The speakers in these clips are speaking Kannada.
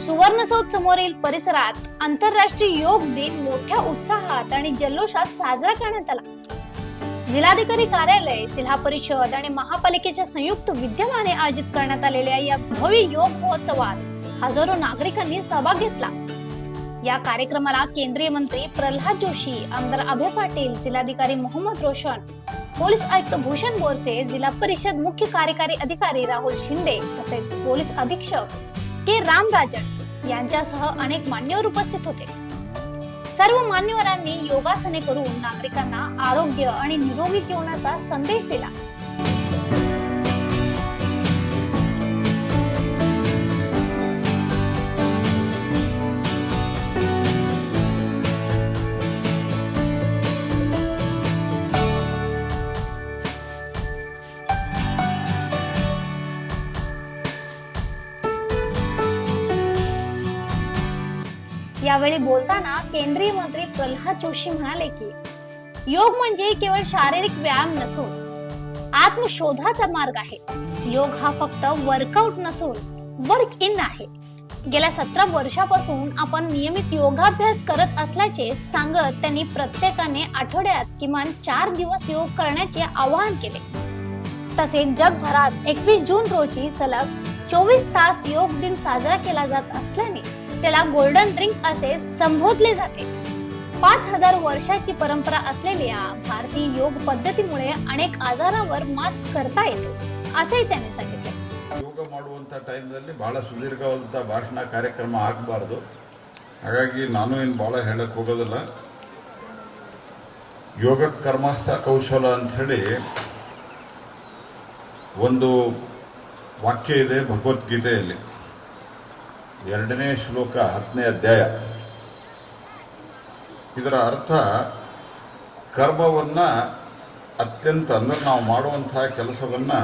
सुवर्णसौध समोरील परिसरात आंतरराष्ट्रीय योग दिन मोठ्या उत्साहात आणि जल्लोषात साजरा करण्यात आला। जिल्हाधिकारी कार्यालय, जिल्हा परिषद आणि महापालिकेच्या संयुक्त विद्यमाने आयोजित करण्यात आलेल्या या भव्य योग महोत्सवात हजारो नागरिकांनी सहभाग घेतला। या कार्यक्रमाला केंद्रीय मंत्री प्रल्हाद जोशी, आमदार अभय पाटील, जिल्हाधिकारी मोहम्मद रोशन, पोलीस आयुक्त भूषण बोरसे, जिल्हा परिषद मुख्य कार्यकारी अधिकारी राहुल शिंदे तसेच पोलीस अधीक्षक के रामराजन यांच्यासह अनेक मान्यवर उपस्थित होते। सर्व मान्यवरांनी योगासने करून नागरिकांना आरोग्य आणि निरोगी जीवनाचा संदेश दिला। यावेळी बोलताना केंद्रीय मंत्री प्रल्हाद जोशी म्हणाले की योग म्हणजे केवळ शारीरिक व्यायाम नसून आत्मशोधाचा मार्ग आहे। योग हा फक्त वर्कआउट नसून वर्क इन आहे। गेल्या 17 वर्षापासून आपण नियमित योगाभ्यास करत असल्याचे सांगत त्यांनी प्रत्येकाने आठवड्यात किमान 4 दिवस योग करण्याचे आवाहन केले। तसेच जगभरात 21 जून रोजी सलग 24 तास योग दिन साजरा केला जात असल्याने त्याला गोल्डन ड्रिंक असे संबोधले जाते। 5000 वर्षाची परंपरा असलेल्या भारतीय योग पद्धतीमुळे अनेक आजारावर मात करता येतो असेही त्यांनी सांगितले। ಯೋಗ ಮಾಡುವಂತ ಟೈಮ್ನಲ್ಲಿ ಬಹಳ ಸುದೀರ್ಘವಾದಂತ ಭಾಷಣ ಕಾರ್ಯಕ್ರಮ ಆಗಬಾರದು, ಹಾಗಾಗಿ ನಾನು ಏನು ಬಹಳ ಹೇಳಕ್ಕೆ ಹೋಗೋದಿಲ್ಲ। ಯೋಗ ಕರ್ಮಸ ಕೌಶಲ ಅಂತ ಹೇಳಿ ಒಂದು ವಾಕ್ಯ ಇದೆ ಭಗವದ್ಗೀತೆಯಲ್ಲಿ, 2ನೇ ಶ್ಲೋಕ 10ನೇ ಅಧ್ಯಾಯ। ಇದರ ಅರ್ಥ ಕರ್ಮವನ್ನು ಅತ್ಯಂತ ಅಂದರೆ ನಾವು ಮಾಡುವಂತಹ ಕೆಲಸವನ್ನು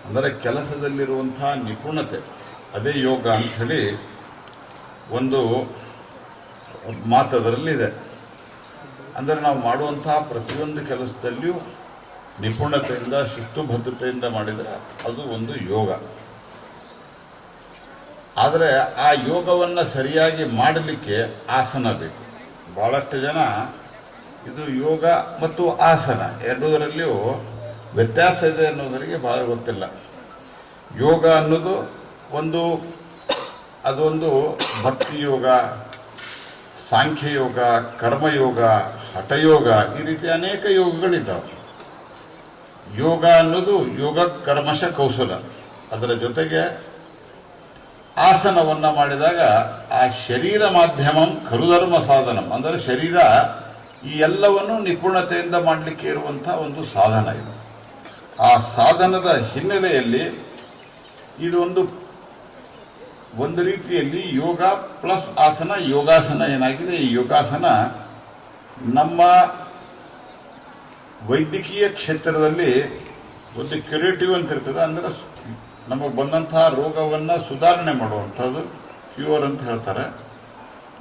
ಅಂದರೆ ಕೆಲಸದಲ್ಲಿರುವಂತಹ ನಿಪುಣತೆ ಅದೇ ಯೋಗ ಅಂಥೇಳಿ ಒಂದು ಮಾತದರಲ್ಲಿದೆ। ಅಂದರೆ ನಾವು ಮಾಡುವಂತಹ ಪ್ರತಿಯೊಂದು ಕೆಲಸದಲ್ಲಿಯೂ ನಿಪುಣತೆಯಿಂದ ಶಿಸ್ತುಬದ್ಧತೆಯಿಂದ ಮಾಡಿದರೆ ಅದು ಒಂದು ಯೋಗ। ಆದರೆ ಆ ಯೋಗವನ್ನು ಸರಿಯಾಗಿ ಮಾಡಲಿಕ್ಕೆ ಆಸನ ಬೇಕು। ಭಾಳಷ್ಟು ಜನ ಇದು ಯೋಗ ಮತ್ತು ಆಸನ ಎರಡೂದರಲ್ಲಿಯೂ ವ್ಯತ್ಯಾಸ ಇದೆ ಅನ್ನೋದರಿಗೆ ಭಾಳ ಗೊತ್ತಿಲ್ಲ। ಯೋಗ ಅನ್ನೋದು ಅದೊಂದು ಭಕ್ತಿ ಯೋಗ, ಸಾಂಖ್ಯ ಯೋಗ, ಕರ್ಮಯೋಗ, ಹಠಯೋಗ, ಈ ರೀತಿ ಅನೇಕ ಯೋಗಗಳಿದ್ದಾವೆ। ಯೋಗ ಅನ್ನೋದು ಯೋಗ ಕರ್ಮಶ ಕೌಶಲ, ಅದರ ಜೊತೆಗೆ ಆಸನವನ್ನು ಮಾಡಿದಾಗ ಆ ಶರೀರ ಮಾಧ್ಯಮಂ ಖರುಧರ್ಮ ಸಾಧನಂ, ಅಂದರೆ ಶರೀರ ಈ ಎಲ್ಲವನ್ನು ನಿಪುಣತೆಯಿಂದ ಮಾಡಲಿಕ್ಕೆ ಇರುವಂಥ ಒಂದು ಸಾಧನ ಇದು। ಆ ಸಾಧನದ ಹಿನ್ನೆಲೆಯಲ್ಲಿ ಇದು ಒಂದು ರೀತಿಯಲ್ಲಿ ಯೋಗ ಪ್ಲಸ್ ಆಸನ, ಯೋಗಾಸನ ಏನಾಗಿದೆ, ಈ ಯೋಗಾಸನ ನಮ್ಮ ವೈದ್ಯಕೀಯ ಕ್ಷೇತ್ರದಲ್ಲಿ ಒಂದು ಕ್ಯೂರೇಟಿವ್ ಅಂತ ಇರ್ತದೆ, ಅಂದರೆ ನಮಗೆ ಬಂದಂತಹ ರೋಗವನ್ನು ಸುಧಾರಣೆ ಮಾಡುವಂಥದ್ದು ಕ್ಯೂರ್ ಅಂತ ಹೇಳ್ತಾರೆ।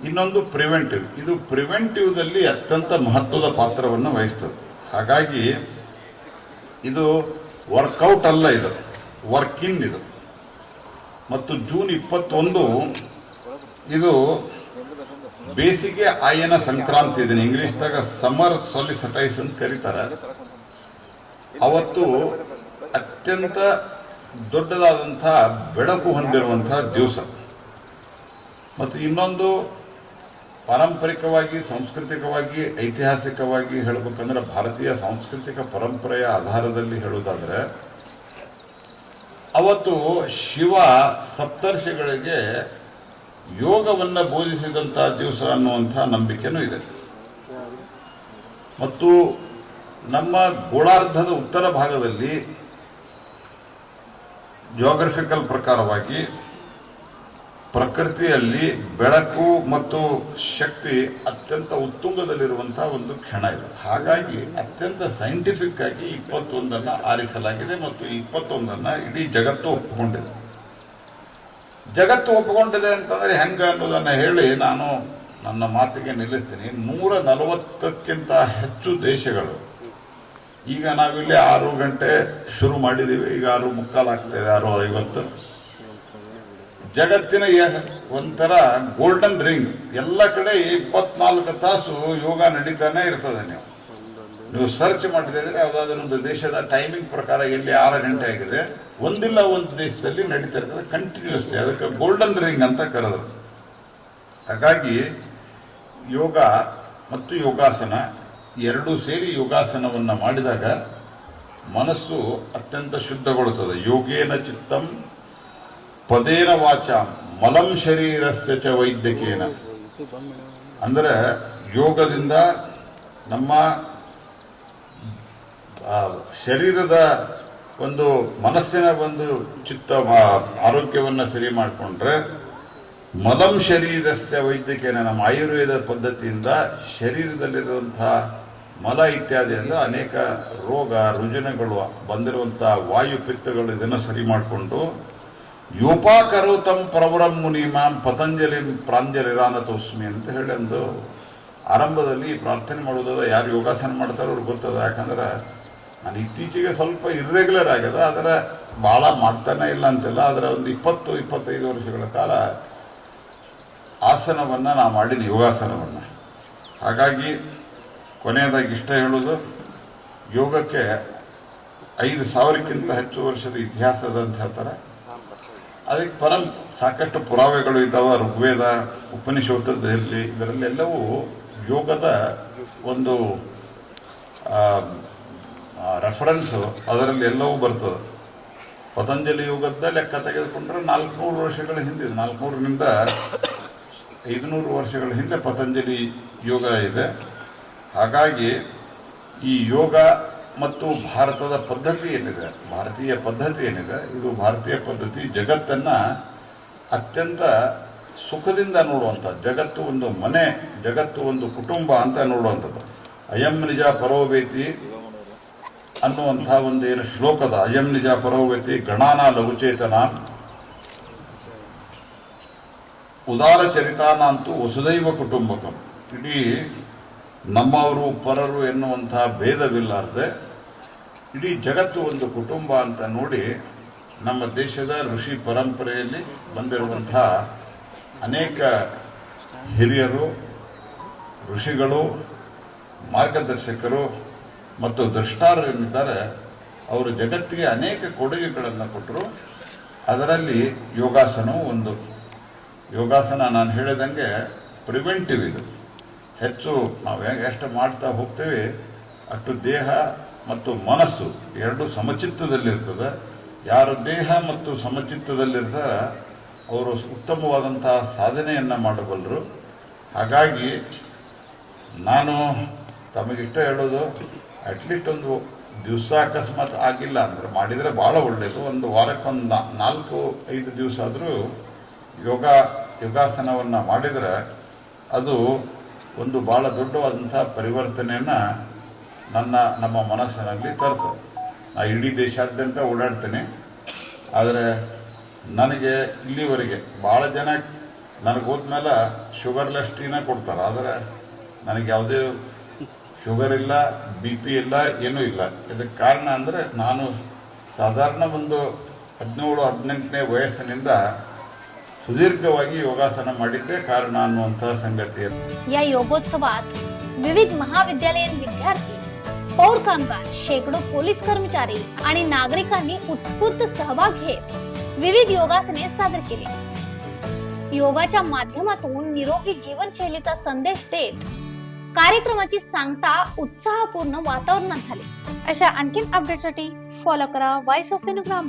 ಇನ್ನೊಂದು ಪ್ರಿವೆಂಟಿವ್, ಇದು ಪ್ರಿವೆಂಟಿವ್ದಲ್ಲಿ ಅತ್ಯಂತ ಮಹತ್ವದ ಪಾತ್ರವನ್ನು ವಹಿಸ್ತದೆ। ಹಾಗಾಗಿ ಇದು ವರ್ಕೌಟ್ ಅಲ್ಲ, ಇದು ವರ್ಕ್ ಇನ್ ಇದು। ಮತ್ತು ಜೂನ್ 21 ಇದು ಬೇಸಿಗೆ ಆಯನ ಸಂಕ್ರಾಂತಿ, ಇದನ್ನು ಇಂಗ್ಲೀಷ್ದಾಗ ಸಮ್ಮರ್ ಸಾಲಿಸಿಟೈಸ್ ಅಂತ ಕರೀತಾರೆ। ಅವತ್ತು ಅತ್ಯಂತ ದೊಡ್ಡದಾದಂಥ ಬೆಳಕು ಹೊಂದಿರುವಂತಹ ದಿವಸ। ಮತ್ತು ಇನ್ನೊಂದು ಪಾರಂಪರಿಕವಾಗಿ, ಸಾಂಸ್ಕೃತಿಕವಾಗಿ, ಐತಿಹಾಸಿಕವಾಗಿ ಹೇಳಬೇಕಂದ್ರೆ ಭಾರತೀಯ ಸಾಂಸ್ಕೃತಿಕ ಪರಂಪರೆಯ ಆಧಾರದಲ್ಲಿ ಹೇಳುವುದಾದರೆ ಅವತ್ತು ಶಿವ ಸಪ್ತರ್ಷಿಗಳಿಗೆ ಯೋಗವನ್ನು ಬೋಧಿಸಿದಂಥ ದಿವಸ ಅನ್ನುವಂಥ ನಂಬಿಕೆನೂ ಇದೆ। ಮತ್ತು ನಮ್ಮ ಗೋಳಾರ್ಧದ ಉತ್ತರ ಭಾಗದಲ್ಲಿ ಜಿಯೋಗ್ರಫಿಕಲ್ ಪ್ರಕಾರವಾಗಿ ಪ್ರಕೃತಿಯಲ್ಲಿ ಬೆಳಕು ಮತ್ತು ಶಕ್ತಿ ಅತ್ಯಂತ ಉತ್ತುಂಗದಲ್ಲಿರುವಂತಹ ಒಂದು ಕ್ಷಣ ಇದು। ಹಾಗಾಗಿ ಅತ್ಯಂತ ಸೈಂಟಿಫಿಕ್ ಆಗಿ 21 ಆರಿಸಲಾಗಿದೆ ಮತ್ತು 21 ಇಡೀ ಜಗತ್ತು ಒಪ್ಪಿಕೊಂಡಿದೆ। ಜಗತ್ತು ಒಪ್ಪಿಕೊಂಡಿದೆ ಅಂತಂದರೆ ಹೆಂಗೆ ಅನ್ನೋದನ್ನು ಹೇಳಿ ನಾನು ನನ್ನ ಮಾತಿಗೆ ನಿಲ್ಲಿಸ್ತೀನಿ। 140ಕ್ಕಿಂತ ಹೆಚ್ಚು ದೇಶಗಳು, ಈಗ ನಾವಿಲ್ಲಿ 6 ಗಂಟೆ ಶುರು ಮಾಡಿದ್ದೀವಿ, ಈಗ 6:45 ಆಗ್ತಾಯಿದೆ, 6:50। ಜಗತ್ತಿನ ಒಂಥರ ಗೋಲ್ಡನ್ ರಿಂಗ್. ಎಲ್ಲ ಕಡೆ 24 ತಾಸು ಯೋಗ ನಡೀತಾನೆ ಇರ್ತದೆ. ನೀವು ಸರ್ಚ್ ಮಾಡಿದ್ರೆ ಯಾವುದಾದ್ರೂ ಒಂದು ದೇಶದ ಟೈಮಿಂಗ್ ಪ್ರಕಾರ ಎಲ್ಲಿ 6 ಗಂಟೆ ಆಗಿದೆ, ಒಂದಿಲ್ಲ ಒಂದು ದೇಶದಲ್ಲಿ ನಡೀತಾ ಇರ್ತದೆ ಕಂಟಿನ್ಯೂಸ್ಲಿ. ಅದಕ್ಕೆ ಗೋಲ್ಡನ್ ರಿಂಗ್ ಅಂತ ಕರೆದ್ರು. ಹಾಗಾಗಿ ಯೋಗ ಮತ್ತು ಯೋಗಾಸನ ಎರಡೂ ಸೇರಿ ಯೋಗಾಸನವನ್ನು ಮಾಡಿದಾಗ ಮನಸ್ಸು ಅತ್ಯಂತ ಶುದ್ಧಗೊಳ್ಳುತ್ತದೆ. ಯೋಗೇನ ಚಿತ್ತಂ ಪದೇನ ವಾಚ ಮಲಂ ಶರೀರಸ್ಯ ಚ ವೈದ್ಯಕೇನ. ಅಂದರೆ ಯೋಗದಿಂದ ನಮ್ಮ ಶರೀರದ ಒಂದು ಮನಸ್ಸಿನ ಒಂದು ಚಿತ್ತ ಆರೋಗ್ಯವನ್ನು ಸರಿ ಮಾಡಿಕೊಂಡ್ರೆ ಮಲಂ ಶರೀರಸ್ಯ ವೈದ್ಯಕೇನ, ನಮ್ಮ ಆಯುರ್ವೇದ ಪದ್ಧತಿಯಿಂದ ಶರೀರದಲ್ಲಿರುವಂತಹ ಮಲ ಇತ್ಯಾದಿಯಿಂದ ಅನೇಕ ರೋಗ ರುಜಿನಗಳು ಬಂದಿರುವಂತಹ ವಾಯುಪಿತ್ತಗಳು ಇದನ್ನು ಸರಿ ಮಾಡಿಕೊಂಡು ಯೋಪಾಕರೋತಂ ಪ್ರವರಂ ಮುನಿಮಾಂ ಪತಂಜಲಿ ಪ್ರಾಂಜಲಿರಾನತೋಸ್ಮಿ ಅಂತ ಹೇಳಿ ಒಂದು ಆರಂಭದಲ್ಲಿ ಪ್ರಾರ್ಥನೆ ಮಾಡೋದಾದ ಯಾರು ಯೋಗಾಸನ ಮಾಡ್ತಾರೋ ಅವ್ರಿಗೆ ಗೊತ್ತದ. ಯಾಕಂದ್ರೆ ನಾನು ಇತ್ತೀಚೆಗೆ ಸ್ವಲ್ಪ ಇರ್ರೆಗ್ಯುಲರ್ ಆಗ್ಯದ, ಅದರ ಭಾಳ ಮಾಡ್ತಾನೆ ಇಲ್ಲ ಅಂತಿಲ್ಲ. ಅದರ ಒಂದು 20-25 ವರ್ಷಗಳ ಕಾಲ ಆಸನವನ್ನು ನಾ ಮಾಡೀನಿ, ಯೋಗಾಸನವನ್ನು. ಹಾಗಾಗಿ ಕೊನೆಯದಾಗಿ ಇಷ್ಟ ಹೇಳೋದು, ಯೋಗಕ್ಕೆ 5,000ಕ್ಕಿಂತ ಹೆಚ್ಚು ವರ್ಷದ ಇತಿಹಾಸದ ಅಂತ ಹೇಳ್ತಾರೆ. ಅದಕ್ಕೆ ಸಾಕಷ್ಟು ಪುರಾವೆಗಳು ಇದ್ದಾವೆ. ಋಗ್ವೇದ, ಉಪನಿಷತ್ತಲ್ಲಿ ಇದರಲ್ಲೆಲ್ಲವೂ ಯೋಗದ ಒಂದು ರೆಫರೆನ್ಸು ಅದರಲ್ಲಿ ಎಲ್ಲವೂ ಬರ್ತದೆ. ಪತಂಜಲಿ ಯೋಗದ ಲೆಕ್ಕ ತೆಗೆದುಕೊಂಡ್ರೆ 400 ವರ್ಷಗಳ ಹಿಂದೆ, 400ರಿಂದ 500 ವರ್ಷಗಳ ಹಿಂದೆ ಪತಂಜಲಿ ಯೋಗ ಇದೆ. ಹಾಗಾಗಿ ಈ ಯೋಗ ಮತ್ತು ಭಾರತದ ಪದ್ಧತಿ ಏನಿದೆ, ಭಾರತೀಯ ಪದ್ಧತಿ ಏನಿದೆ, ಇದು ಭಾರತೀಯ ಪದ್ಧತಿ ಜಗತ್ತನ್ನು ಅತ್ಯಂತ ಸುಖದಿಂದ ನೋಡುವಂಥದ್ದು. ಜಗತ್ತು ಒಂದು ಮನೆ, ಜಗತ್ತು ಒಂದು ಕುಟುಂಬ ಅಂತ ನೋಡುವಂಥದ್ದು. ಅಯಂ ನಿಜ ಪರೋವೇತಿ ಅನ್ನುವಂಥ ಒಂದು ಏನು ಶ್ಲೋಕದ, ಅಯಂ ನಿಜ ಪರೋವೇತಿ ಗಣಾನ ಲಘುಚೇತನ ಉದಾರ ಚರಿತಾನಂತೂ ವಸುದೈವ ಕುಟುಂಬಕಂ. ಇಡೀ ನಮ್ಮವರು ಪರರು ಎನ್ನುವಂಥ ಭೇದವಿಲ್ಲಾರದೆ ಇಡೀ ಜಗತ್ತು ಒಂದು ಕುಟುಂಬ ಅಂತ ನೋಡಿ ನಮ್ಮ ದೇಶದ ಋಷಿ ಪರಂಪರೆಯಲ್ಲಿ ಬಂದಿರುವಂಥ ಅನೇಕ ಹಿರಿಯರು, ಋಷಿಗಳು, ಮಾರ್ಗದರ್ಶಕರು ಮತ್ತು ದ್ರಷ್ಟಾರರಿದ್ದಾರೆ. ಅವರು ಜಗತ್ತಿಗೆ ಅನೇಕ ಕೊಡುಗೆಗಳನ್ನು ಕೊಟ್ಟರು. ಅದರಲ್ಲಿ ಯೋಗಾಸನವು ಒಂದು. ಯೋಗಾಸನ ನಾನು ಹೇಳಿದಂಗೆ ಪ್ರಿವೆಂಟಿವ್. ಇದು ಹೆಚ್ಚು ನಾವು ಎಷ್ಟು ಮಾಡ್ತಾ ಹೋಗ್ತೇವೆ ಅಷ್ಟು ದೇಹ ಮತ್ತು ಮನಸ್ಸು ಎರಡು ಸಮಚಿತ್ತದಲ್ಲಿರ್ತದೆ. ಯಾರು ದೇಹ ಮತ್ತು ಸಮಚಿತ್ತದಲ್ಲಿರ್ತಾರೆ ಅವರು ಉತ್ತಮವಾದಂತಹ ಸಾಧನೆಯನ್ನು ಮಾಡಬಲ್ಲರು. ಹಾಗಾಗಿ ನಾನು ತಮಗಿಷ್ಟ ಹೇಳೋದು, ಅಟ್ಲೀಸ್ಟ್ ಒಂದು ದಿವಸ ಅಕಸ್ಮಾತ್ ಆಗಿಲ್ಲ ಅಂದರೆ ಮಾಡಿದರೆ ಭಾಳ ಒಳ್ಳೆಯದು. ಒಂದು ವಾರಕ್ಕೊಂದು 4-5 ದಿವಸ ಆದರೂ ಯೋಗಾಸನವನ್ನು ಮಾಡಿದರೆ ಅದು ಒಂದು ಭಾಳ ದೊಡ್ಡವಾದಂಥ ಪರಿವರ್ತನೆಯನ್ನು ನಮ್ಮ ಮನಸ್ಸಿನಲ್ಲಿ ತರ್ತದೆ. ನಾ ಇಡೀ ದೇಶಾದ್ಯಂತ ಓಡಾಡ್ತೇನೆ. ಆದರೆ ನನಗೆ ಇಲ್ಲಿವರೆಗೆ ಭಾಳ ಜನ ನನಗೆ ಹೋದ್ಮೇಲೆ ಶುಗರ್ಲೆಸ್ ಟೀನ ಕೊಡ್ತಾರೆ. ಆದರೆ ನನಗೆ ಯಾವುದೇ ಶುಗರ್ ಇಲ್ಲ, BP ಇಲ್ಲ, ಏನೂ ಇಲ್ಲ. ಇದಕ್ಕೆ ಕಾರಣ ಅಂದರೆ ನಾನು ಸಾಧಾರಣ ಒಂದು 17-18ನೇ ವಯಸ್ಸಿನಿಂದ सुदीर्घವಾಗಿ योगासन ಮಾಡಿದ್ದೇ ಕಾರಣ ಅನ್ನುವಂತ संगती. या योगोत्सवात विविध महाविद्यालयीन विद्यार्थी, पौर कामगार, शेकडो पोलीस कर्मचारी आणि नागरिकांनी उत्स्फूर्त सहभाग घेत विविध योगासने सादर केली. योगाच्या माध्यमातून निरोगी जीवनशैलीचा संदेश देत कार्यक्रमाची सांगता उत्साहपूर्ण वातावरणात झाली. अशा आणखीन अपडेटसाठी फॉलो करा व्हॉइस ऑफ इनग्राम.